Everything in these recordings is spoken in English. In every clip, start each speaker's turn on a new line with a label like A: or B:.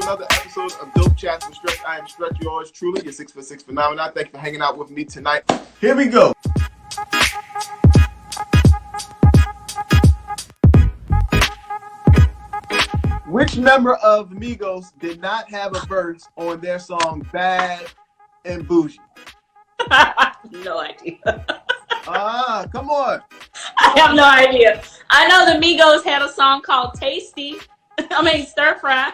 A: another episode of Dope Chats with Stretch. I am Stretch, yours truly, your 6'6" phenomenon. Thank you for hanging out with me tonight. Here we go. Which member of Migos did not have a verse on their song Bad and Bougie?
B: No idea.
A: Come on.
B: I have no idea. I know the Migos had a song called Tasty. Stir Fry.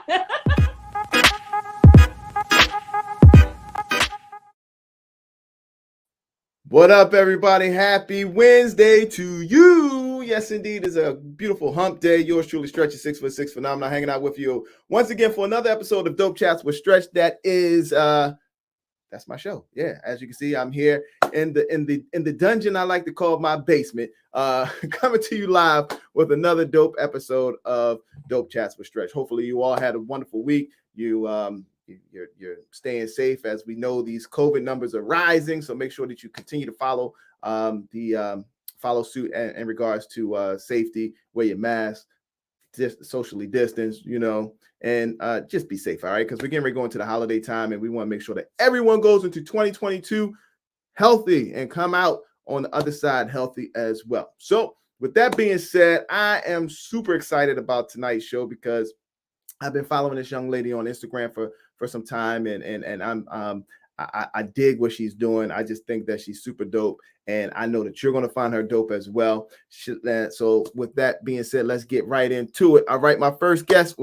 A: What up, everybody? Happy Wednesday to you. Yes, indeed, it's a beautiful hump day. Yours truly, Stretch, 6'6" phenomenon, hanging out with you once again for another episode of Dope Chats with Stretch. That is, that's my show. Yeah, as you can see, I'm here in the dungeon I like to call my basement. Coming to you live with another dope episode of Dope Chats with Stretch. Hopefully, you all had a wonderful week. You're staying safe, as we know these COVID numbers are rising. So make sure that you continue to follow follow suit in regards to safety. Wear your mask, socially distance, and just be safe. All right, because we're getting ready to go into the holiday time, and we want to make sure that everyone goes into 2022 healthy and come out on the other side healthy as well. So with that being said, I am super excited about tonight's show because I've been following this young lady on Instagram for some time, and I dig what she's doing. I just think that she's super dope, and I know that you're going to find her dope as well. So with that being said, let's get right into it. All right, my first guest,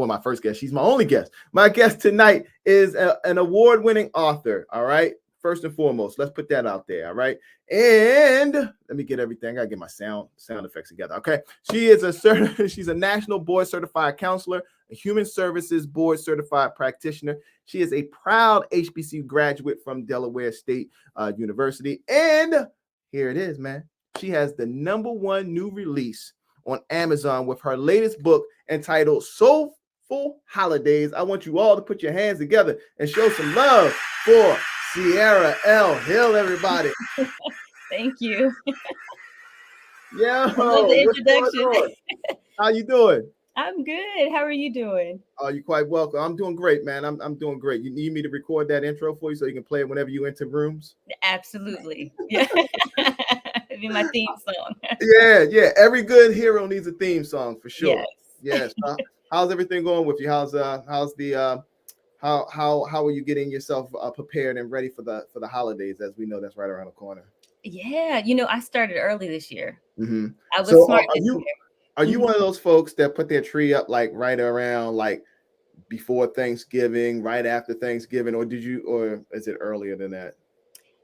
A: she's my only guest. My guest tonight is an award-winning author. All right, first and foremost, let's put that out there. All right, and let me get everything. I gotta get my sound effects together. Okay, she's a national board certified counselor, a human services board certified practitioner. She is a proud HBCU graduate from Delaware State University. And here it is, man. She has the #1 new release on Amazon with her latest book entitled Soulful Holidays. I want you all to put your hands together and show some love for Ciara L. Hill, everybody.
C: Thank you.
A: Yeah.
C: I love the introduction.
A: How you doing?
C: I'm good. How are you doing?
A: Oh, you're quite welcome. I'm doing great, man. I'm doing great. You need me to record that intro for you so you can play it whenever you enter rooms?
C: Absolutely. Yeah. It'd be my theme song.
A: Yeah. Every good hero needs a theme song for sure.
C: Yes.
A: How's everything going with you? How are you getting yourself prepared and ready for the holidays, as we know that's right around the corner?
C: Yeah, I started early this year.
A: Mm-hmm.
C: I was smart this year.
A: Are you one of those folks that put their tree up like right around like before Thanksgiving, right after Thanksgiving, or is it earlier than that?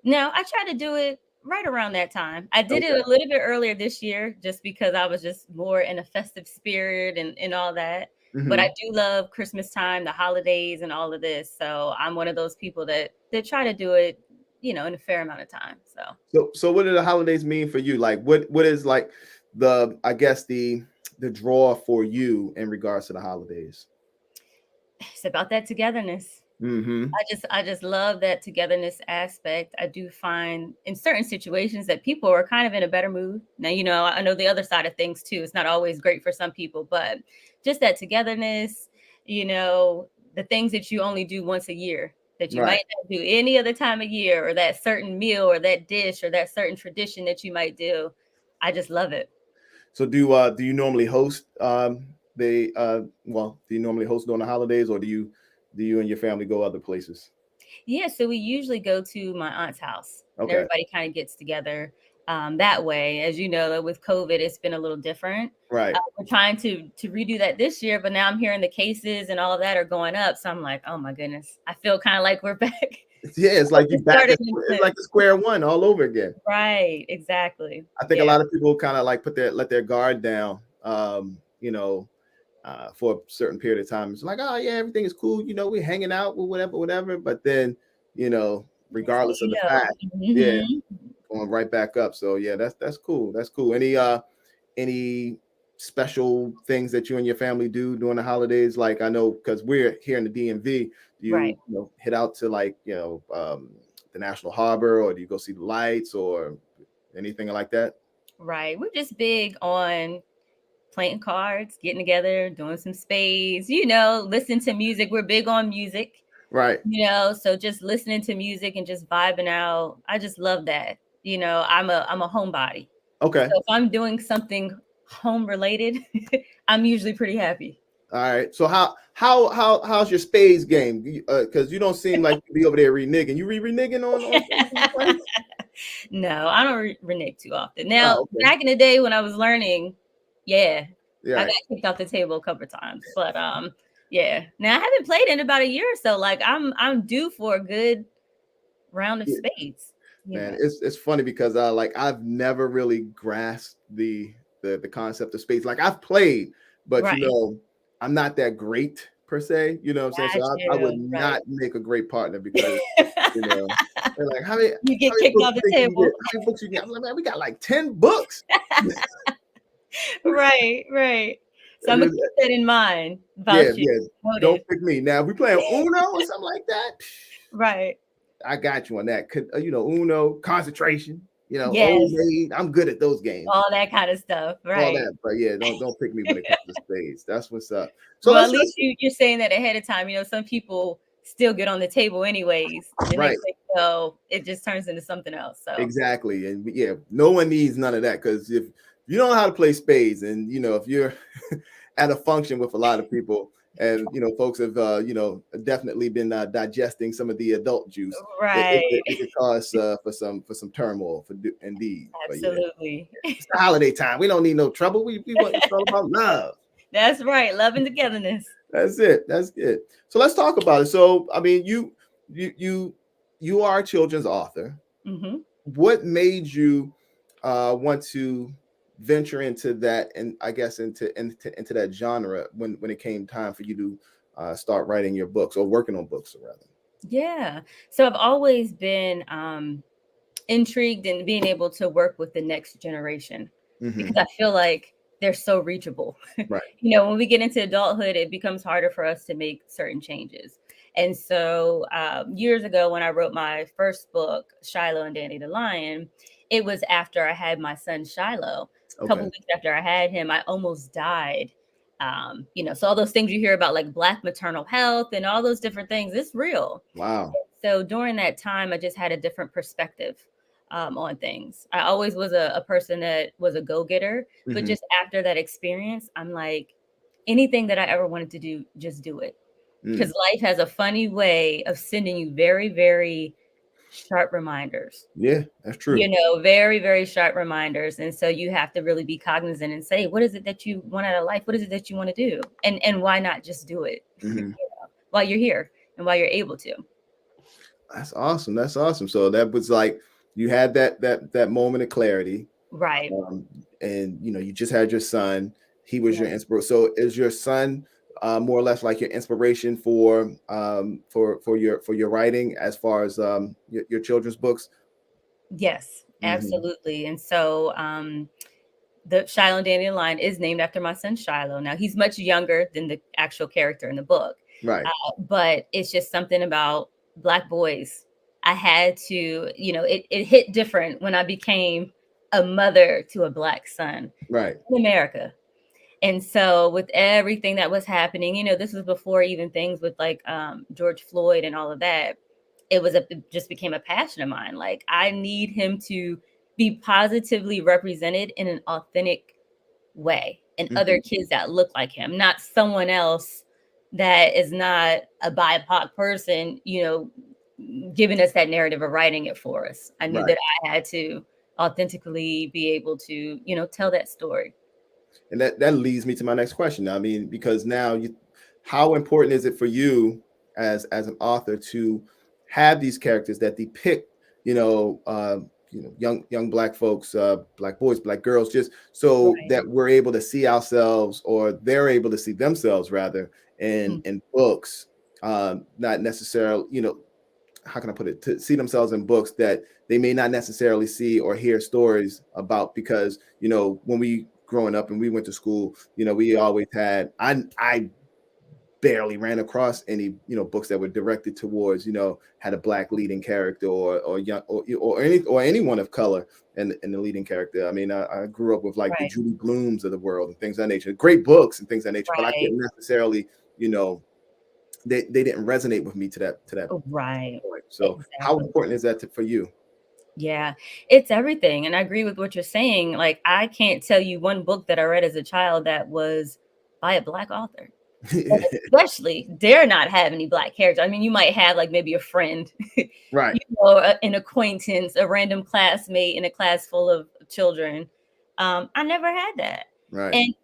C: No, I try to do it right around that time. I did it a little bit earlier this year just because I was just more in a festive spirit and all that. Mm-hmm. But I do love Christmas time, the holidays, and all of this. So I'm one of those people that try to do it, in a fair amount of time.
A: So what do the holidays mean for you? Like what is like the draw for you in regards to the holidays?
C: It's about that togetherness.
A: Mm-hmm.
C: I just love that togetherness aspect. I do find in certain situations that people are kind of in a better mood. Now, I know the other side of things too. It's not always great for some people, but just that togetherness, the things that you only do once a year that you might not do any other time of year, or that certain meal or that dish or that certain tradition that you might do. I just love it.
A: So do you normally host do you normally host during the holidays, or do you and your family go other places?
C: Yeah, so we usually go to my aunt's house. Okay. And everybody kind of gets together that way. As you know, with COVID, it's been a little different.
A: Right.
C: We're trying to redo that this year, but now I'm hearing the cases and all of that are going up. So I'm like, oh my goodness, I feel kind of like we're back.
A: Yeah, it's like you're back. It's like the square one all over again.
C: Right, exactly.
A: I think a lot of people kind of like let their guard down, for a certain period of time. It's like, oh yeah, everything is cool. We're hanging out with whatever. But then, regardless of the fact, going right back up. So yeah, that's cool. That's cool. Any special things that you and your family do during the holidays? Like, I know because we're here in the DMV, do you hit out to the National Harbor, or do you go see the lights or anything like that?
C: Right. We're just big on playing cards, getting together, doing some spades, you know, listen to music. We're big on music,
A: Right.
C: you know, so just listening to music and just vibing out. I just love that. You know, I'm a homebody.
A: Okay.
C: So if I'm doing something home related, I'm usually pretty happy.
A: All right. So how's your spades game? Because you don't seem like you be over there reneging. You reneging on things you play?
C: No, I don't renege too often. Now,
A: Oh, okay.
C: back in the day when I was learning, yeah,
A: Yeah.
C: I got kicked off the table a couple of times. But yeah. Now I haven't played in about a year or so. Like I'm due for a good round of
A: Yeah.
C: spades. You
A: Man,
C: know.
A: it's funny because like I've never really grasped the concept of spades. Like I've played, but you
C: Right.
A: know, I'm not that great per se. You know what I'm saying?
C: Got
A: So I would
C: you. Right.
A: not make a great partner because you know they're like,
C: You
A: how
C: get
A: many
C: kicked
A: books
C: off
A: you
C: the
A: think you can
C: table.
A: get? How many books you get? I'm like, man, we got like 10 books.
C: Right, right. So I'm
A: And
C: gonna
A: then,
C: keep that in mind
A: yeah,
C: about you.
A: yeah. Don't
C: Noted.
A: pick me. Now, if we playing Uno or something like that,
C: Right.
A: I got you on that. You know, Uno, concentration, you know, old
C: Yes.
A: maid. I'm good at those games.
C: All that kind of stuff.
A: All
C: Right.
A: that. But yeah, don't pick me when it comes to spades. That's what's up. So
C: Well, at
A: let's
C: least you're saying that ahead of time. You know, some people still get on the table anyways. The
A: right.
C: next thing you know, it just turns into something else. So
A: Exactly. And yeah, no one needs none of that because if you don't know how to play spades and you know if you're at a function with a lot of people and you know folks have you know definitely been digesting some of the adult juice,
C: right.
A: it could cause for some turmoil indeed. But yeah,
C: Absolutely.
A: it's the holiday time. We don't need no trouble. We want it's all about love.
C: That's right. Love and togetherness.
A: That's it. That's it. So let's talk about it. So I mean, you you you are a children's author.
C: Hmm.
A: What made you want to venture into that, and I guess into that genre when it came time for you to start writing your books or working on books rather?
C: Yeah. So I've always been intrigued in being able to work with the next generation because
A: Mm-hmm.
C: I feel like they're so reachable.
A: Right.
C: You know, when we get into adulthood, it becomes harder for us to make certain changes. And so years ago, when I wrote my first book, Shiloh and Danny the Lion, it was after I had my son Shiloh. A couple
A: Okay.
C: weeks after I had him, I almost died. You know, so all those things you hear about, like Black maternal health and all those different things, it's real.
A: Wow.
C: So during that time, I just had a different perspective on things. I always was a person that was a go-getter, but
A: Mm-hmm.
C: just after that experience, I'm like, anything that I ever wanted to do, just do it. Because life has a funny way of sending you very, very sharp reminders.
A: Yeah, that's
C: You
A: true.
C: know, very, very sharp reminders. And so you have to really be cognizant and say, what is it that you want out of life? What is it that you want to do? And why not just do it
A: Mm-hmm.
C: while you're here and while you're able to?
A: That's awesome. That's awesome. So that was like you had that moment of clarity,
C: Right.
A: and you know you just had your son. He was
C: Yeah.
A: your inspiration. So is your son more or less like your inspiration for your writing as far as your children's books?
C: Yes,
A: Mm-hmm.
C: absolutely. And so the Shiloh and Danny line is named after my son Shiloh. Now he's much younger than the actual character in the book,
A: Right.
C: but it's just something about Black boys. I had to, you know, it hit different when I became a mother to a Black son
A: Right.
C: in America. And so with everything that was happening, you know, this was before even things with like George Floyd and all of that. It just became a passion of mine. Like I need him to be positively represented in an authentic way and other
A: Mm-hmm.
C: kids that look like him, not someone else that is not a BIPOC person, you know, giving us that narrative or writing it for us. I knew
A: Right.
C: that I had to authentically be able to, you know, tell that story.
A: And that leads me to my next question. I mean, because now how important is it for you as an author to have these characters that depict, young Black folks, Black boys, Black girls, just so
C: Right.
A: that we're able to see ourselves, or they're able to see themselves rather
C: Mm.
A: in books, not necessarily, how can I put it, to see themselves in books that they may not necessarily see or hear stories about, because when we growing up and we went to school, we always had, I barely ran across any, books that were directed towards, had a black leading character or young or anyone of color in the leading character. I mean, I grew up with like the
C: Right.
A: Judy Blooms of the world and things of that nature, great books and things of that nature, but I
C: Right.
A: couldn't necessarily, they didn't resonate with me to that
C: Right.
A: point. So how
C: Exactly.
A: important is that for you?
C: Yeah, it's everything. And I agree with what you're saying. Like, I can't tell you one book that I read as a child that was by a Black author. Especially, dare not have any Black characters. I mean, you might have like maybe a friend,
A: Right.
C: an acquaintance, a random classmate in a class full of children. I never had that.
A: Right.
C: And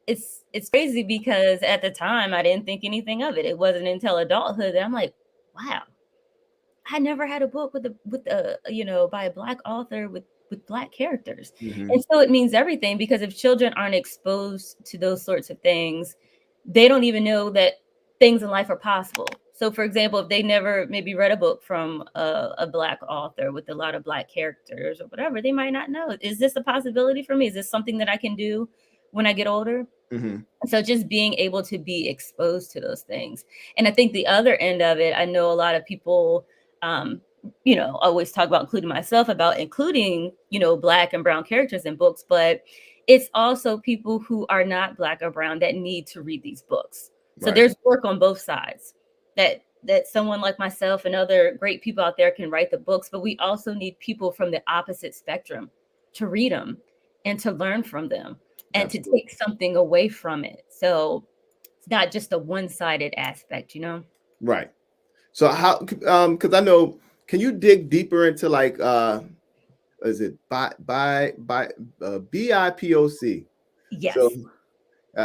C: it's crazy because at the time I didn't think anything of it. It wasn't until adulthood that I'm like, wow, I never had a book with by a Black author with Black characters.
A: Mm-hmm.
C: And so it means everything, because if children aren't exposed to those sorts of things, they don't even know that things in life are possible. So for example, if they never maybe read a book from a Black author with a lot of Black characters or whatever, they might not know, is this a possibility for me? Is this something that I can do when I get older?
A: Mm-hmm.
C: So just being able to be exposed to those things. And I think the other end of it, I know a lot of people, always talk about, including myself, about including, Black and brown characters in books, but it's also people who are not Black or brown that need to read these books. So
A: Right.
C: there's work on both sides, that someone like myself and other great people out there can write the books, but we also need people from the opposite spectrum to read them and to learn from them and
A: Absolutely.
C: to take something away from it. So it's not just a one-sided aspect,
A: Right. So how, because I know, can you dig deeper into like, is it BIPOC?
C: Yes.
A: So,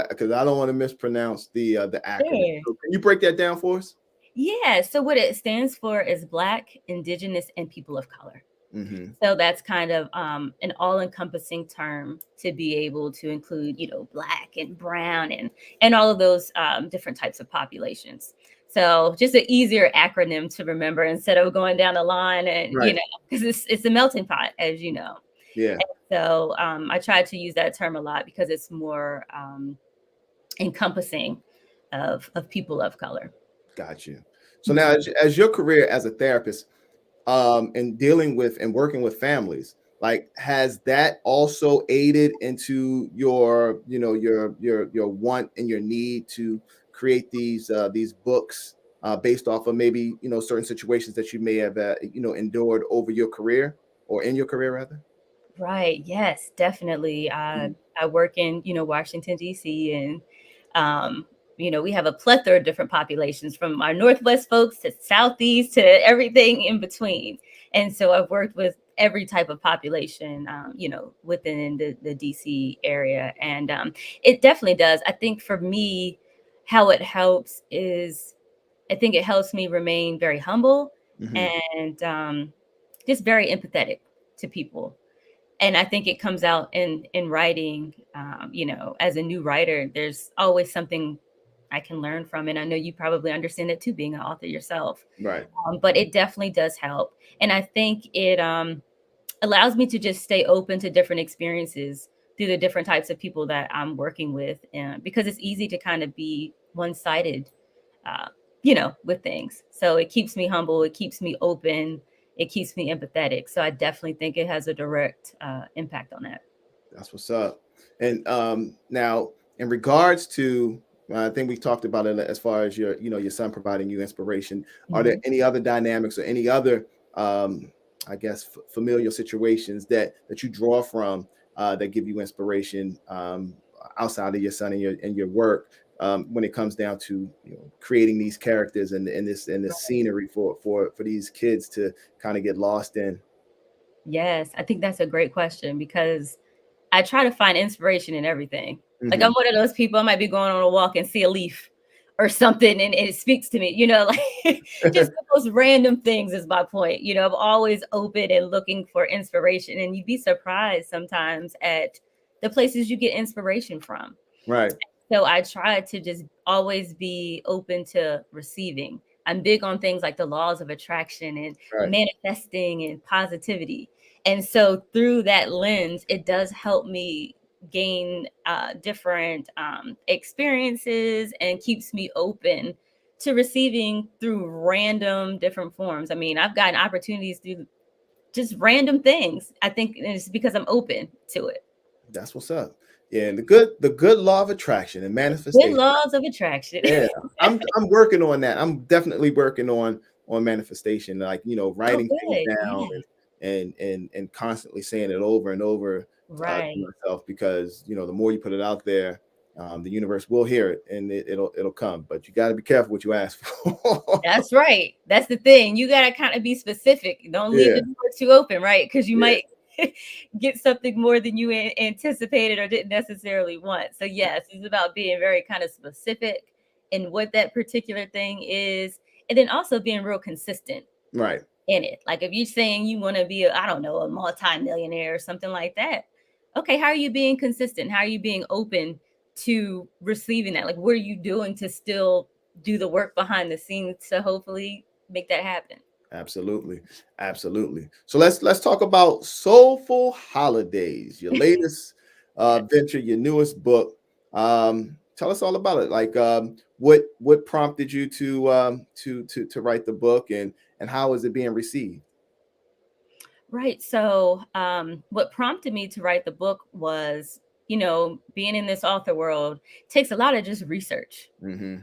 A: because I don't want to mispronounce the acronym.
C: Sure.
A: So can you break that down for us?
C: Yeah. So what it stands for is Black, Indigenous, and People of Color.
A: Mm-hmm.
C: So that's kind of an all-encompassing term to be able to include, Black and brown and all of those different types of populations. So just an easier acronym to remember instead of going down the line and,
A: Right.
C: because it's a melting pot, as you know.
A: Yeah.
C: And so I try to use that term a lot because it's more encompassing of people of color.
A: Got you. So now, as your career as a therapist, and dealing with and working with families, like, has that also aided into your, your want and your need to create these books based off of maybe, certain situations that you may have, endured over your career or in your career rather?
C: Right. Yes, definitely. I work in, Washington, D.C. and, we have a plethora of different populations, from our Northwest folks to Southeast to everything in between. And so I've worked with every type of population, within the DC area. And it definitely does. I think for me, how it helps is, I think it helps me remain very humble and just very empathetic to people. And I think it comes out in writing. As a new writer, there's always something I can learn from it. I know you probably understand it too, being an author yourself.
A: Right.
C: But it definitely does help. And I think it allows me to just stay open to different experiences through the different types of people that I'm working with. And because it's easy to kind of be one-sided, with things. So it keeps me humble. It keeps me open. It keeps me empathetic. So I definitely think it has a direct impact on that.
A: That's what's up. And now, in regards to, I think we talked about it as far as your son providing you inspiration. Are there any other dynamics or any other, I guess, familial situations that you draw from that give you inspiration outside of your son and your work when it comes down to creating these characters and this scenery for these kids to kind of get lost in?
C: Yes, I think that's a great question, because I try to find inspiration in everything. Like, I'm one of those people, I might be going on a walk and see a leaf or something and it speaks to me, like just those random things is my point. I'm always open and looking for inspiration, and you'd be surprised sometimes at the places you get inspiration from.
A: Right.
C: So I try to just always be open to receiving. I'm big on things like the laws of attraction and manifesting and positivity. And so through that lens, it does help me gain different experiences and keeps me open to receiving through random different forms. I mean, I've gotten opportunities through just random things. I think it's because I'm open to it.
A: That's what's up. Yeah, and the good law of attraction and
C: Good
A: manifestation.
C: laws of attraction.
A: Yeah, I'm working on that. I'm definitely working on manifestation, like,
C: Oh,
A: writing things
C: good.
A: down
C: Yeah.
A: and constantly saying it over and over to
C: Right.
A: myself, because the more you put it out there, the universe will hear it, and it'll come. But you got to be careful what you ask for.
C: That's right. That's the thing. You got to kind of be specific. Don't leave
A: Yeah,
C: the door too open, right? Because you
A: yeah,
C: might get something more than you anticipated or didn't necessarily want. So, yes, it's about being very kind of specific in what that particular thing is. And then also being real consistent
A: right.
C: in it. Like if you're saying you want to be, I don't know, a multi-millionaire or something like that. Okay, how are you being consistent? How are you being open to receiving that? Like, what are you doing to still do the work behind the scenes to hopefully make that happen?
A: Absolutely, absolutely. So let's talk about Soulful Holidays, your latest
C: Yeah.
A: venture, your newest book. Tell us all about it. Like, what prompted you to write the book, and how is it being received?
C: Right. So, what prompted me to write the book was, being in this author world takes a lot of just research,
A: Mm-hmm.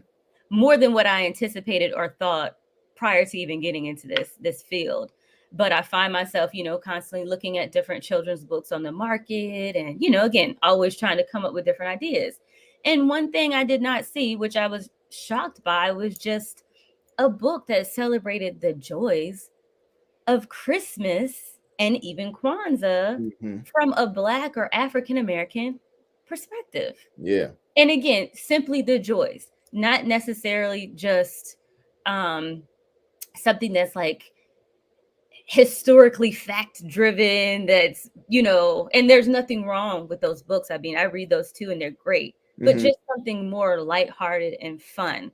C: more than what I anticipated or thought prior to even getting into this field. But I find myself, constantly looking at different children's books on the market and, again, always trying to come up with different ideas. And one thing I did not see, which I was shocked by, was just a book that celebrated the joys of Christmas and even Kwanzaa
A: Mm-hmm.
C: from a Black or African American perspective.
A: Yeah.
C: And again, simply the joys, not necessarily just um, something that's like historically fact driven. That's, and there's nothing wrong with those books. I mean, I read those too and they're great, but
A: Mm-hmm.
C: just something more lighthearted and fun.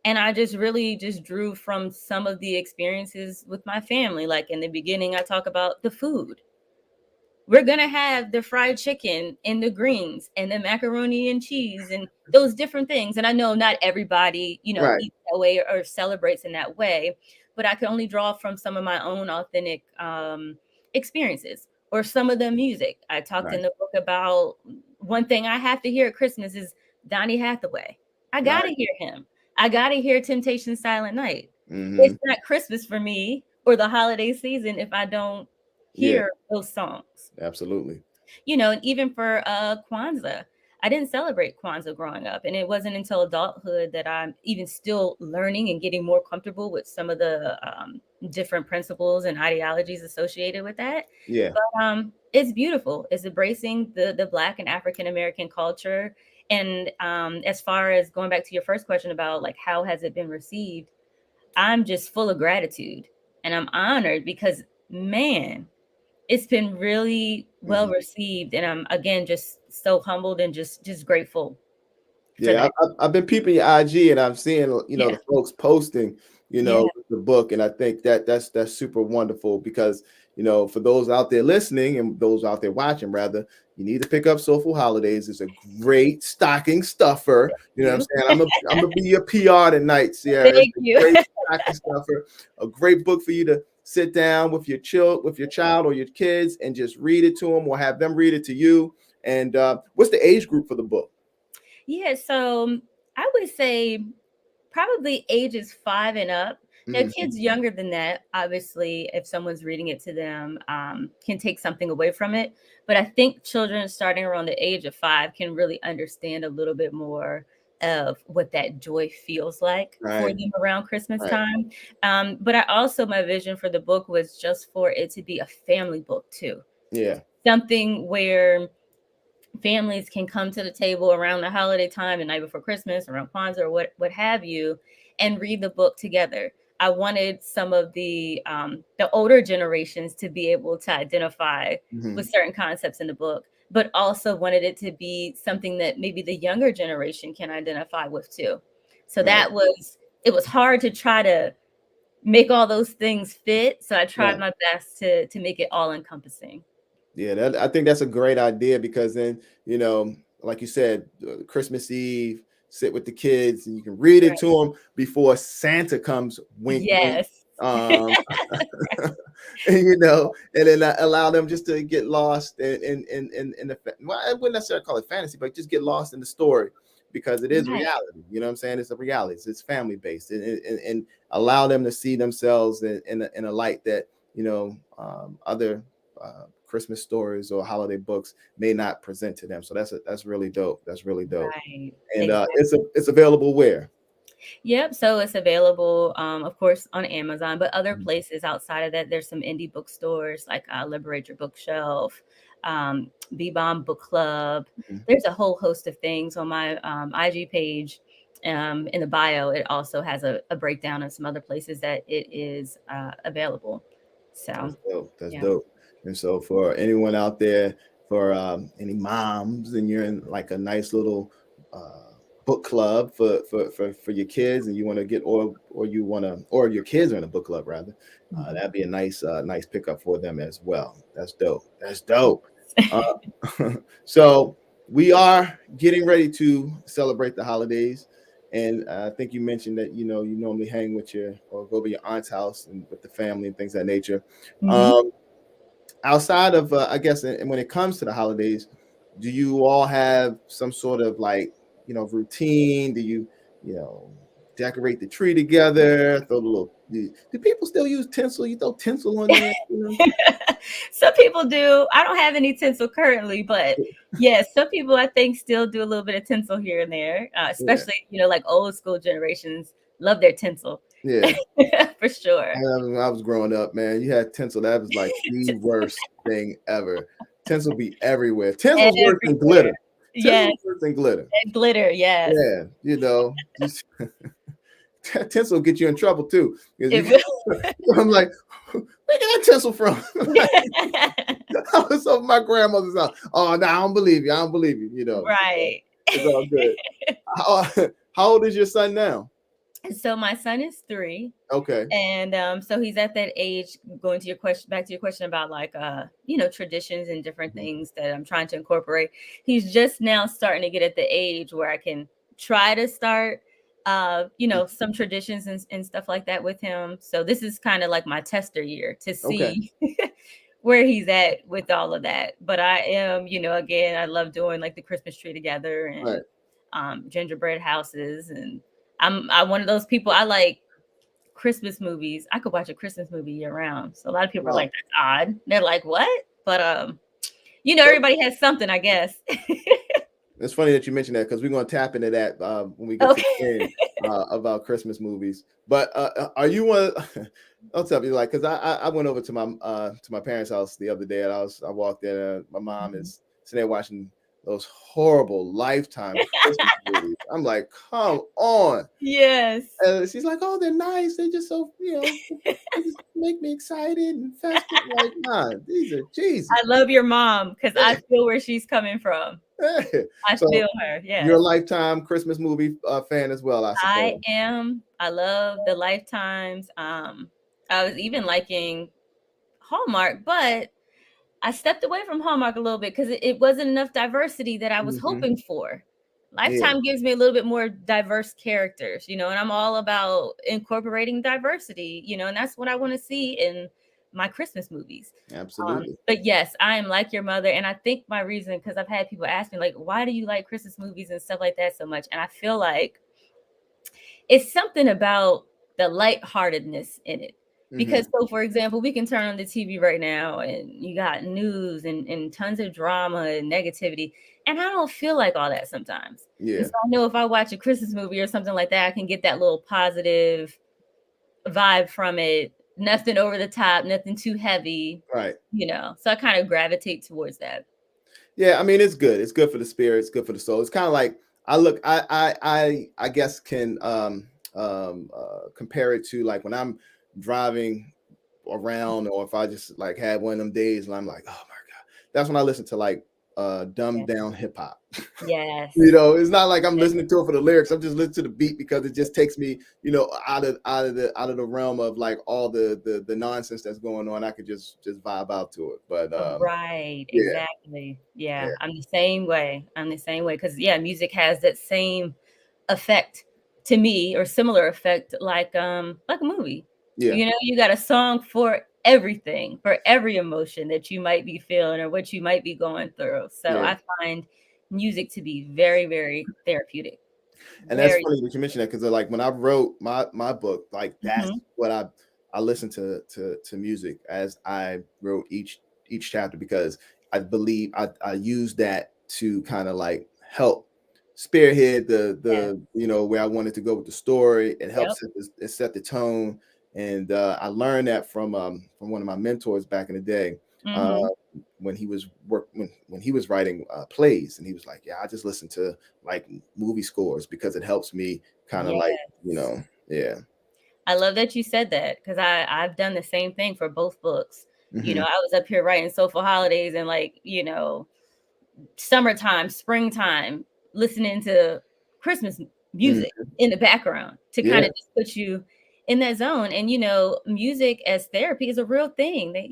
C: And I just really just drew from some of the experiences with my family. Like in the beginning, I talk about the food. We're gonna have the fried chicken and the greens and the macaroni and cheese and those different things. And I know not everybody,
A: Right.
C: eats that way or celebrates in that way, but I can only draw from some of my own authentic experiences or some of the music. I talked
A: Right.
C: in the book about one thing I have to hear at Christmas is Donny Hathaway. I gotta
A: Right.
C: hear him. I gotta hear Temptation Silent Night.
A: Mm-hmm.
C: It's not Christmas for me or the holiday season if I don't
A: Yeah.
C: hear those songs.
A: Absolutely.
C: And even for Kwanzaa, I didn't celebrate Kwanzaa growing up, and it wasn't until adulthood that I'm even still learning and getting more comfortable with some of the different principles and ideologies associated with that.
A: Yeah.
C: But it's beautiful. It's embracing the Black and African American culture. And as far as going back to your first question about like how has it been received, I'm just full of gratitude and I'm honored because, man, it's been really well
A: Mm-hmm.
C: received. And I'm again just so humbled and just grateful for
A: Yeah,
C: that.
A: I've been peeping your IG, and I'm seeing
C: Yeah.
A: the folks posting
C: Yeah.
A: the book, and I think that's super wonderful, because for those out there listening and those out there watching, rather, you need to pick up Soulful Holidays. It's a great stocking stuffer. You know what I'm
C: You.
A: saying? I'm gonna be your PR tonight, Ciara. It's
C: Thank
A: a
C: you.
A: great stocking stuffer, a great book for you to sit down with your child or your kids and just read it to them, or have them read it to you. And what's the age group for the book?
C: Yeah. So I would say probably ages 5 and up. Now,
A: Mhm.
C: kids younger than that, obviously, if someone's reading it to them, can take something away from it. But I think children starting around the age of 5 can really understand a little bit more of what that joy feels like for
A: Right,
C: them around Christmas
A: right.
C: time. But I also, my vision for the book was just for it to be a family book too.
A: Yeah,
C: Something where families can come to the table around the holiday time, the night before Christmas, around Kwanzaa or what have you, and read the book together. I wanted some of the older generations to be able to identify with
A: mhm,
C: certain concepts in the book, but also wanted it to be something that maybe the younger generation can identify with too. So
A: right,
C: it was hard to try to make all those things fit. So I tried
A: right.
C: my best to make it all encompassing.
A: Yeah, I think that's a great idea because then, like you said, Christmas Eve, sit with the kids and you can read it
C: Right.
A: to them before Santa comes, wink, wink.
C: Yes.
A: Um, and then allow them just to get lost in the, well, I wouldn't necessarily call it fantasy, but just get lost in the story because it is
C: Right.
A: reality. You know what I'm saying? It's a reality. It's family based, and allow them to see themselves in a light that other Christmas stories or holiday books may not present to them. So that's really dope. That's really dope.
C: Right.
A: And
C: Exactly.
A: it's available where?
C: Yep. So it's available, of course, on Amazon, but other
A: Mhm.
C: places outside of that, there's some indie bookstores like Liberate Your Bookshelf, B-Bomb Book Club.
A: Mhm.
C: There's a whole host of things on my IG page. In the bio, it also has a breakdown of some other places that it is available.
A: That's
C: So,
A: dope. That's
C: yeah.
A: dope. And so for anyone out there, for any moms, and you're in like a nice little book club for your kids, and you want to get or you want to or your kids are in a book club rather,
C: Mhm.
A: that'd be a nice pickup for them as well. That's dope. That's dope. Uh, so we are getting ready to celebrate the holidays. And I think you mentioned that you normally hang with your or go to your aunt's house and with the family and things of that nature.
C: Mhm.
A: Um, outside of I guess, and when it comes to the holidays, do you all have some sort of like routine? Do you know decorate the tree together? Throw the little. Do people still use tinsel? You throw tinsel on there?
C: Some people do. I don't have any tinsel currently, but yes, some people I think still do a little bit of tinsel here and there,
A: Yeah,
C: especially like old school generations love their tinsel
A: yeah.
C: for sure.
A: When I was growing up, man, you had tinsel. That was like the worst thing ever. Tinsel be everywhere. Tinsel's worse than
C: Everywhere.
A: glitter.
C: Yes,
A: Tinsel's worse than glitter.
C: and glitter. Yes,
A: Yeah, just tinsel get you in trouble too. Because
C: it will.
A: I'm like, where get that tinsel from? I was over my grandmother's house. Oh, no, I don't believe you. I don't believe you.
C: Right.
A: It's all good. How, how old is your son now?
C: So my son is 3.
A: Okay.
C: And so he's at that age, going to your question, back to your question about like traditions and different things that I'm trying to incorporate. He's just now starting to get at the age where I can try to start some traditions and stuff like that with him. So this is kind of like my tester year to
A: Okay.
C: see where he's at with all of that. But I am, again, I love doing like the Christmas tree together and
A: Right.
C: gingerbread houses, and I'm one of those people. I like Christmas movies. I could watch a Christmas movie year round. So a lot of people are
A: Wow.
C: like, that's odd. They're like, what? But everybody has something, I guess.
A: It's funny that you mentioned that because we're going to tap into that when we get to the
C: Okay.
A: end about Christmas movies. But are you one? I'll tell you, like, because I went over to my parents' house the other day, and I walked in, and my mom
C: Mhm.
A: is sitting there watching those horrible Lifetime Christmas movies. I'm like, come on.
C: Yes.
A: And she's like, "Oh, they're nice. They just so they just make me excited and festive." Like, nah, these are cheesy.
C: I love your mom because I feel where she's coming from. I
A: So
C: feel her.
A: you're a
C: Yes.
A: Lifetime Christmas movie fan as well, I
C: I
A: suppose.
C: am. I love the Lifetimes. I was even liking Hallmark, but I stepped away from Hallmark a little bit because it wasn't enough diversity that I was
A: Hmm.
C: hoping for.
A: Yeah,
C: Lifetime gives me a little bit more diverse characters, and I'm all about incorporating diversity, and that's what I want to see in my Christmas movies.
A: absolutely.
C: But yes, I am like your mother. And I think my reason, because I've had people ask me, like, why do you like Christmas movies and stuff like that so much? And I feel like it's something about the lightheartedness in it. Because,
A: Hmm.
C: so for example, we can turn on the TV right now and you got news and tons of drama and negativity. And I don't feel like all that sometimes. And
A: Yeah,
C: so I know if I watch a Christmas movie or something like that, I can get that little positive vibe from it. Nothing over the top, nothing too heavy,
A: right.
C: So I kind of gravitate towards that.
A: Yeah, I mean it's good. It's good for the spirit. It's good for the soul. It's kind of like I guess can compare it to like when I'm driving around, or if I just like had one of them days and I'm like, oh my god, that's when I listen to like dumbed down hip hop.
C: Yes.
A: You know, it's not like I'm listening to it for the lyrics. I'm just listening to the beat because it just takes me, you know, out of the realm of like all the nonsense that's going on. I could just vibe out to it. But
C: Right.
A: yeah,
C: Exactly.
A: yeah,
C: Yeah. I'm the same way. Because music has that same effect to me, or similar effect, like a movie.
A: yeah,
C: You know, you got a song for everything, for every emotion that you might be feeling or what you might be going through. So
A: yeah.
C: I find music to be very, very therapeutic.
A: And that's
C: Very.
A: funny that you mentioned that because like when I wrote my book, like that's
C: Mhm.
A: what I listened to music as I wrote each chapter because I believe I used that to kind of like help spearhead
C: Yes.
A: the you know where I wanted to go with the story. It
C: Yep.
A: helps it set the tone, and I learned that from one of my mentors back in the day. Uh,
C: Mhm.
A: when he was when he was writing plays, and he was like, yeah, I just listen to like movie scores because it helps me kind of like, you
C: Yes.
A: know, yeah.
C: I love that you said that, because I've done the same thing for both books. You know,
A: Hmm.
C: I was up here writing Soulful Holidays and, like, summertime, springtime, listening to Christmas music
A: Hmm.
C: in the background to kind
A: Yeah,
C: of just put you in that zone. And music as therapy is a real thing. That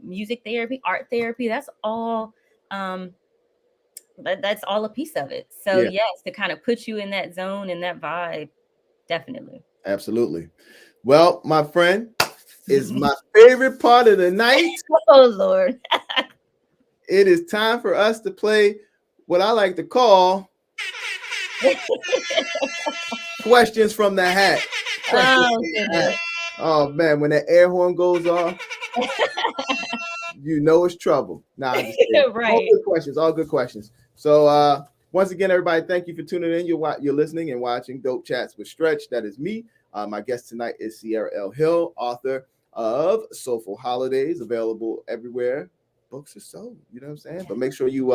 C: music therapy, art therapy, that's all that's all a piece of it. So
A: yeah,
C: yes, to kind of put you in that zone and that vibe, definitely.
A: absolutely. Well, my friend, is my favorite part of the night.
C: Oh Lord.
A: It is time for us to play what I like to call questions from the hat. Questions
C: Oh
A: from the hat.
C: goodness.
A: Oh man, when that air horn goes off, you know it's trouble. Nah, I'm just kidding. All
C: Right.
A: good questions. All good questions. So once again, everybody, thank you for tuning in. You're listening and watching Dope Chats with Stretch. That is me. My guest tonight is Ciara L. Hill, author of Soulful Holidays, available everywhere books are sold. You know what I'm saying? But make sure you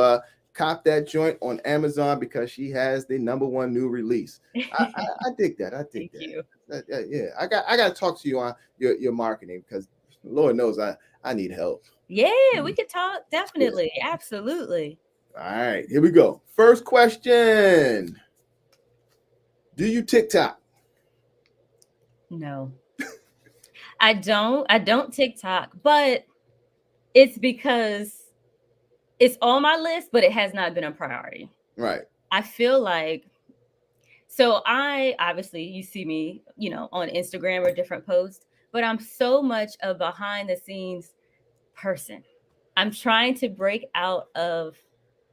A: cop that joint on Amazon because she has the #1 new release. I dig that. I dig
C: Thank you.
A: that. Yeah, I got to talk to you on your marketing because Lord knows I need help.
C: Yeah, we could talk.
A: Yeah.
C: Definitely. Absolutely.
A: All right, here we go. First question. Do you TikTok?
C: No. I don't TikTok, but it's because it's on my list, but it has not been a priority.
A: Right.
C: I feel like, so I obviously, you see me, on Instagram or different posts, but I'm so much a behind the scenes person. I'm trying to break out of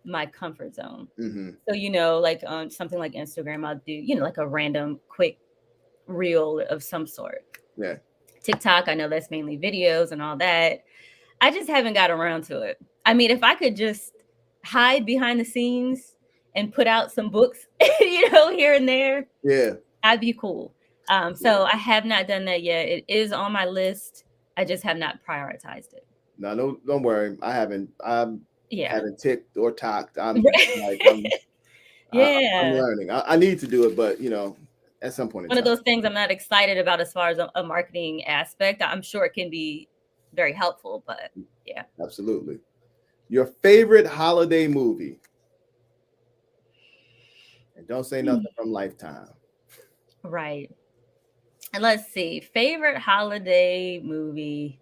C: my comfort zone.
A: Mm-hmm.
C: So, like on something like Instagram, I'll do, like a random quick reel of some sort.
A: Yeah.
C: TikTok, I know that's mainly videos and all that. I just haven't got around to it. I mean, if I could just hide behind the scenes and put out some books, here and there,
A: Yeah.
C: I'd be cool. So I have not done that yet. It is on my list. I just have not prioritized it.
A: No, don't worry. I
C: Yeah.
A: haven't ticked or talked. I'm like I'm
C: Yeah.
A: learning. I need to do it, but at some point in
C: One of
A: time.
C: those things I'm not excited about as far as a marketing aspect. I'm sure it can be very helpful, but yeah.
A: Absolutely. Your favorite holiday movie? And don't say nothing from Lifetime.
C: Right. And let's see. Favorite holiday movie.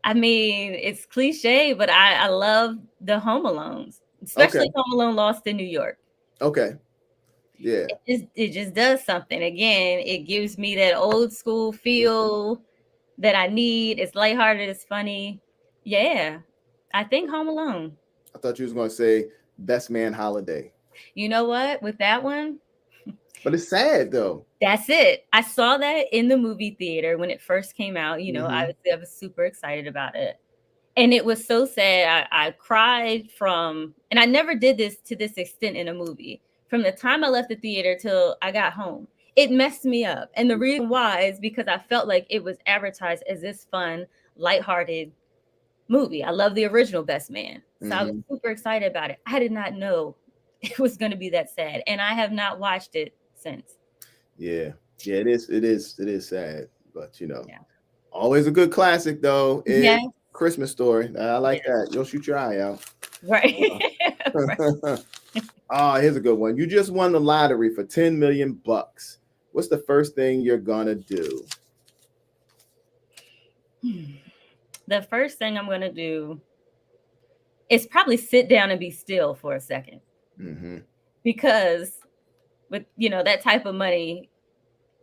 C: I mean, it's cliche, but I love the Home Alones,
A: Okay.
C: especially Home Alone Lost in New York.
A: Okay. Yeah.
C: It just does something. Again, it gives me that old school feel that I need. It's lighthearted, it's funny. Yeah. I think Home Alone.
A: I thought you was gonna say Best Man Holiday.
C: You know what? With that one,
A: But it's sad though.
C: that's it. I saw that in the movie theater when it first came out.
A: Mm-hmm.
C: I was super excited about it. And it was so sad. I cried and I never did this to this extent in a movie. From the time I left the theater till I got home, it messed me up. And the reason why is because I felt like it was advertised as this fun, lighthearted movie. I love the original Best Man. So I was
A: Mm-hmm.
C: super excited about it. I did not know it was going to be that sad. And I have not watched it since.
A: Yeah. It is sad. But
C: Yeah.
A: always a good classic though.
C: Yes.
A: Christmas story. I like that. You'll shoot your eye out.
C: Right. Right.
A: Oh, here's a good one. You just won the lottery for 10 million bucks. What's the first thing you're gonna do?
C: The first thing I'm gonna do is probably sit down and be still for a second.
A: Mm-hmm.
C: Because with that type of money,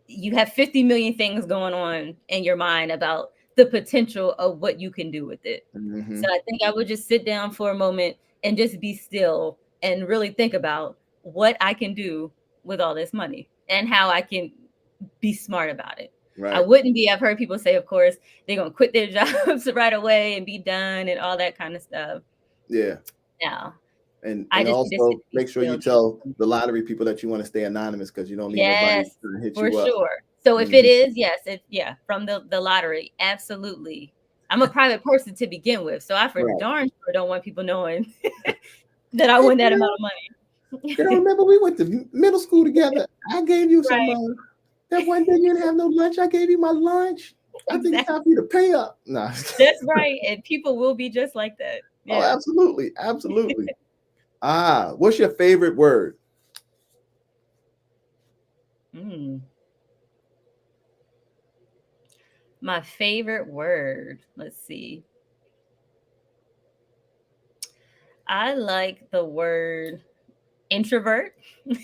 C: you have 50 million things going on in your mind about the potential of what you can do with it.
A: Mm-hmm.
C: So I think I would just sit down for a moment and just be still and really think about what I can do with all this money and how I can be smart about it.
A: Right.
C: I wouldn't be. I've heard people say, of course, they're going to quit their jobs right away and be done and all that kind of stuff.
A: Yeah.
C: Yeah.
A: And
C: I just
A: also
C: need to
A: make sure you tell the lottery people that you want to stay anonymous because you don't need nobody to hit
C: for
A: you up.
C: sure. So if it is, yes, from the lottery, absolutely. I'm a private person to begin with, so I for darn sure don't want people knowing that I won that amount of money.
A: Girl, remember we went to middle school together. I gave you some that one day you didn't have no lunch. I gave you my lunch. I think it's time for you to pay up. Nah.
C: That's right. And people will be just like that.
A: Yeah. Oh, absolutely. Absolutely. What's your favorite word?
C: My favorite word. Let's see. I like the word introvert because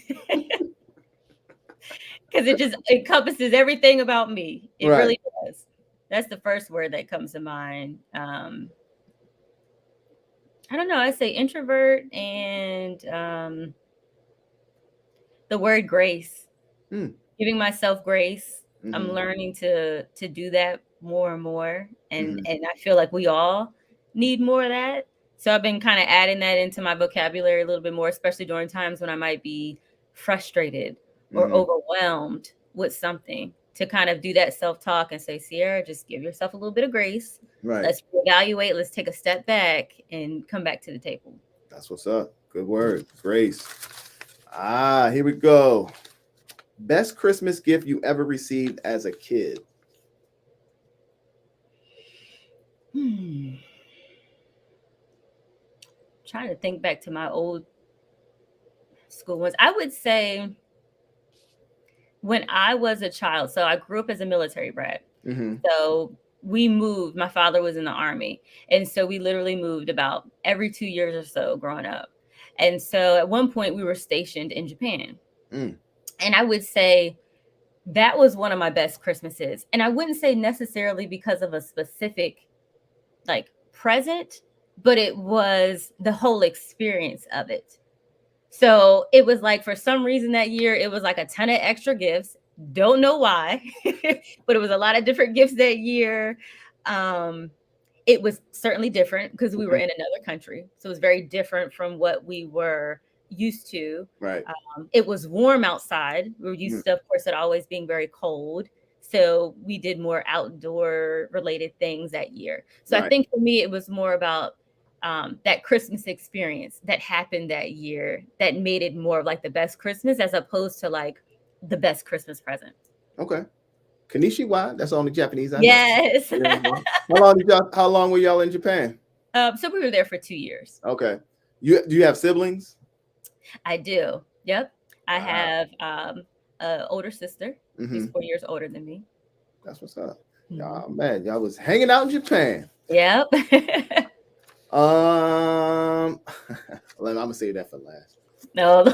C: it just encompasses everything about me. It really does. That's the first word that comes to mind. I don't know. I say introvert and the word grace. Giving myself grace. Mm-hmm. I'm learning to do that more and more, and I feel like we all need more of that. So I've been kind of adding that into my vocabulary a little bit more, especially during times when I might be frustrated or overwhelmed with something, to kind of do that self-talk and say, Ciara, just give yourself a little bit of grace. Right. Let's evaluate. Let's take a step back and come back to the table.
A: That's what's up. Good word. Grace. Here we go. Best Christmas gift you ever received as a kid?
C: Trying to think back to my old school ones. I would say when I was a child, so I grew up as a military brat. So we moved. My father was in the Army. And so we literally moved about every 2 years or so growing up. And so at one point we were stationed in Japan. And I would say that was one of my best Christmases. And I wouldn't say necessarily because of a specific present, but it was the whole experience of it. So it was like, for some reason that year, it was like a ton of extra gifts. Don't know why, but it was a lot of different gifts that year. It was certainly different because we were in another country. So it was very different from what we were used to.
A: Right.
C: It was warm outside. We were used to, of course, it always being very cold. So we did more outdoor related things that year. So I think for me, it was more about that Christmas experience that happened that year that made it more of like the best Christmas as opposed to like the best Christmas present.
A: Okay. Konnichiwa. That's only Japanese.
C: Yes.
A: How long were y'all in Japan?
C: So we were there for 2 years.
A: Okay. Do you have siblings?
C: I do. Yep. I have an older sister. She's 4 years older than me.
A: That's what's up. Oh man, y'all was hanging out in Japan.
C: Yep.
A: I'm gonna save that for last.
C: No.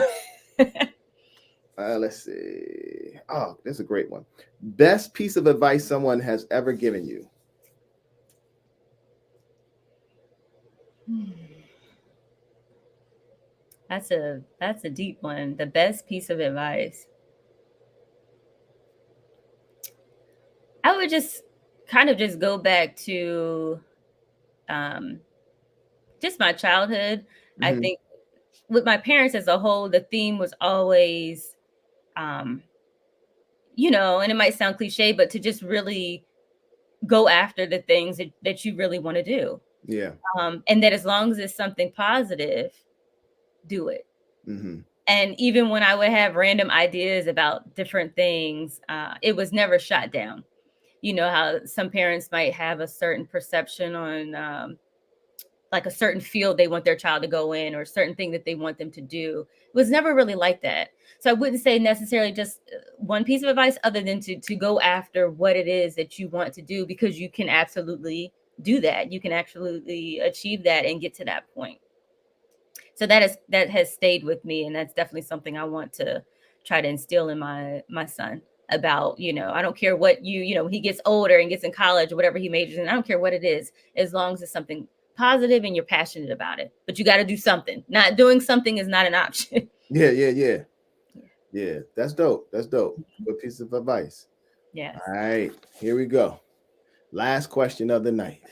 A: Let's see. Oh, that's a great one. Best piece of advice someone has ever given you?
C: That's a deep one. The best piece of advice. I would just kind of just go back to just my childhood. I think with my parents as a whole, the theme was always, and it might sound cliche, but to just really go after the things that you really want to do.
A: Yeah.
C: And that as long as it's something positive, do it. And even when I would have random ideas about different things, it was never shot down. how some parents might have a certain perception on like a certain field they want their child to go in, or a certain thing that they want them to do. It was never really like that. So I wouldn't say necessarily just one piece of advice other than to go after what it is that you want to do, because you can absolutely do that. You can absolutely achieve that and get to that point. So that has stayed with me, and that's definitely something I want to try to instill in my son about, I don't care what when he gets older and gets in college or whatever he majors in, I don't care what it is, as long as it's something positive and you're passionate about it. But you got to do something. Not doing something is not an option.
A: Yeah. That's dope. Good piece of advice.
C: Yes.
A: All right, here we go. Last question of the night.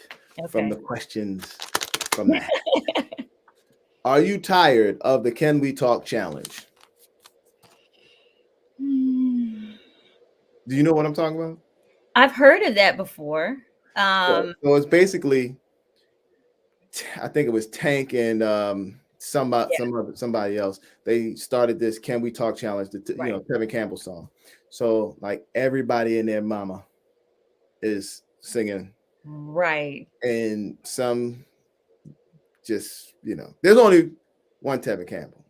A: From the
C: Okay.
A: questions from that. Are you tired of the Can We Talk challenge? Do you know what I'm talking about?
C: I've heard of that before.
A: So it's basically, I think it was Tank and somebody else. They started this Can We Talk challenge,
C: Right.
A: Kevin Campbell song. So like everybody and their mama is singing,
C: Right.
A: and some just there's only one Tevin Campbell.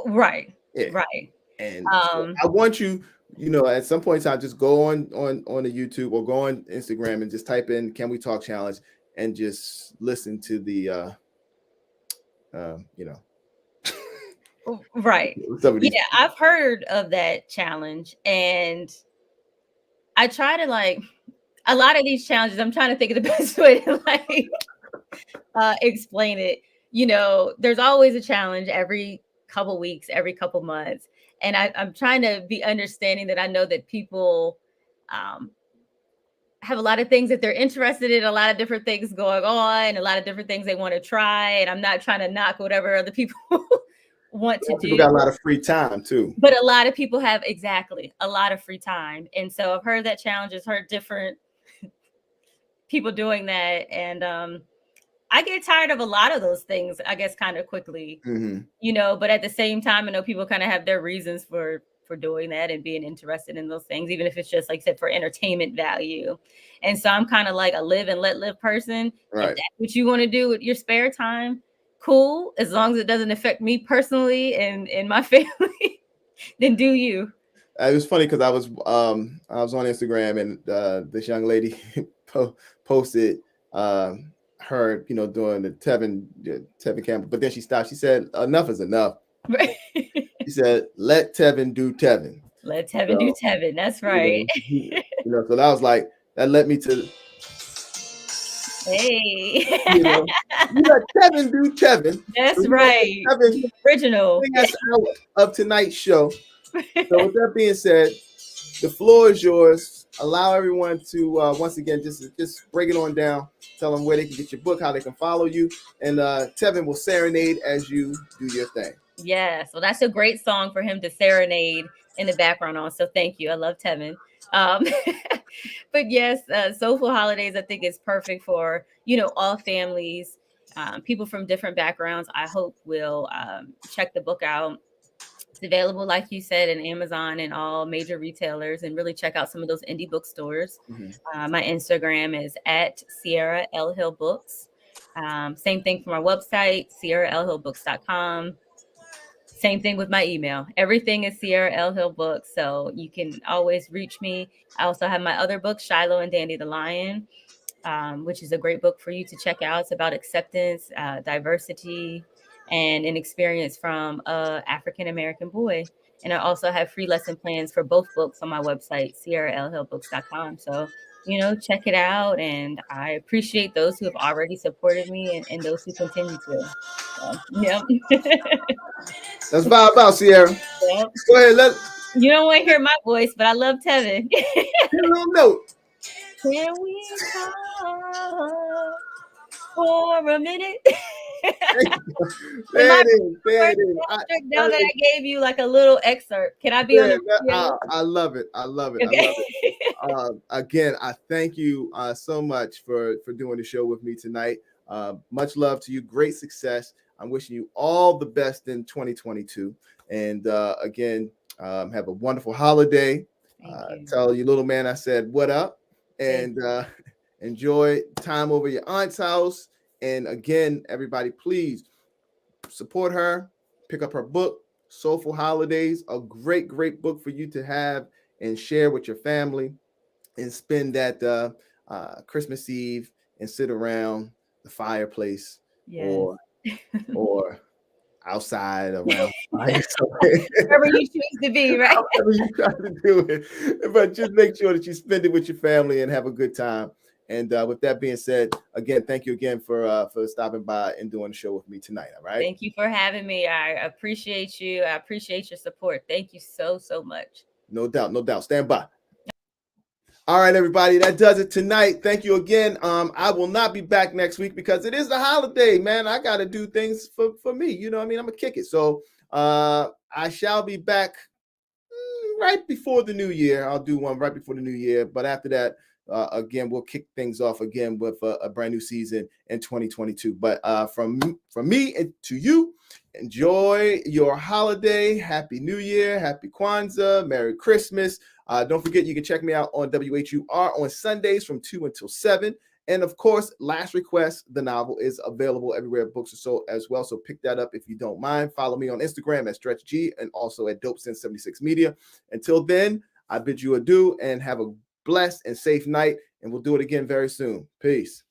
C: Right.
A: Yeah.
C: Right.
A: And so I want you, at some point in time, just go on the YouTube or go on Instagram and just type in "Can We Talk Challenge" and just listen to the,
C: right. Yeah, I've heard of that challenge, and I try to a lot of these challenges. I'm trying to think of the best way to explain it. There's always a challenge every couple weeks, every couple months. And I'm trying to be understanding that I know that people have a lot of things that they're interested in, a lot of different things going on, a lot of different things they want to try. And I'm not trying to knock whatever other people want to do.
A: People got a lot of free time too.
C: But a lot of people have a lot of free time. And so I've heard that challenges, heard different people doing that. And I get tired of a lot of those things, I guess, kind of quickly, but at the same time, I know people kind of have their reasons for doing that and being interested in those things, even if it's just like I said, for entertainment value. And so I'm kind of like a live and let live person.
A: Right.
C: If that's what you want to do with your spare time, cool. As long as it doesn't affect me personally and my family, then do you.
A: It was funny because I was on Instagram and this young lady posted her, doing the Tevin Campbell, but then she stopped. She said, "Enough is enough."
C: Right.
A: She said, "Let Tevin do Tevin."
C: Let Tevin do Tevin. That's right.
A: So that was like, that led me to,
C: hey,
A: you let Tevin do Tevin.
C: That's right.
A: Tevin,
C: original.
A: That's out of tonight's show. So with that being said, the floor is yours. Allow everyone to once again just break it on down. Tell them where they can get your book, how they can follow you, and Tevin will serenade as you do your thing.
C: Yeah, so that's a great song for him to serenade in the background on. So thank you. I love Tevin. But yes, Soulful Holidays, I think is perfect for all families, people from different backgrounds. I hope will check the book out. It's available, like you said, in Amazon and all major retailers, and really check out some of those indie bookstores. My Instagram is at Ciara L Hill Books. Same thing for my website, ciaralhillbooks.com. Same thing with my email. Everything is Ciara L Hill Books, so you can always reach me. I also have my other book, Shiloh and Dandy the Lion, which is a great book for you to check out. It's about acceptance, diversity, and an experience from a African-American boy. And I also have free lesson plans for both books on my website, ciaralhillbooks.com. So, check it out. And I appreciate those who have already supported me and those who continue to. So, yep.
A: Let's vibe out, Ciara.
C: Yep.
A: Go ahead.
C: You don't want to hear my voice, but I love Tevin.
A: Little note.
C: Can we talk for a minute?
A: There it is.
C: Now that I gave you like a little excerpt, can I be on the
A: I love it. Okay. Again, I thank you so much for doing the show with me tonight. Much love to you. Great success. I'm wishing you all the best in 2022. And again, have a wonderful holiday. Tell your little man I said what up. and enjoy time over your aunt's house. And again, everybody, please support her. Pick up her book, Soulful Holidays, a great, great book for you to have and share with your family, and spend that Christmas Eve and sit around the fireplace,
C: Yes.
A: or outside around fire.
C: Wherever you choose to be, right?
A: However you try to do it, but just make sure that you spend it with your family and have a good time. And with that being said, again, thank you again for stopping by and doing the show with me tonight. All right.
C: Thank you for having me. I appreciate you. I appreciate your support. Thank you so, so much.
A: No doubt, no doubt. Stand by. All right, everybody, that does it tonight. Thank you again. I will not be back next week because it is the holiday, man. I got to do things for me. You know what I mean? I'm going to kick it. So I shall be back right before the new year. I'll do one right before the new year. But after that, again, we'll kick things off again with a brand new season in 2022. But from me and to you, enjoy your holiday. Happy New Year. Happy Kwanzaa. Merry Christmas. Don't forget, you can check me out on WHUR on Sundays from 2 until 7. And of course, Last Request, the novel, is available everywhere books are sold as well. So pick that up if you don't mind. Follow me on Instagram at StretchG and also at DopeSense76 Media. Until then, I bid you adieu and have a blessed and safe night. And we'll do it again very soon. Peace.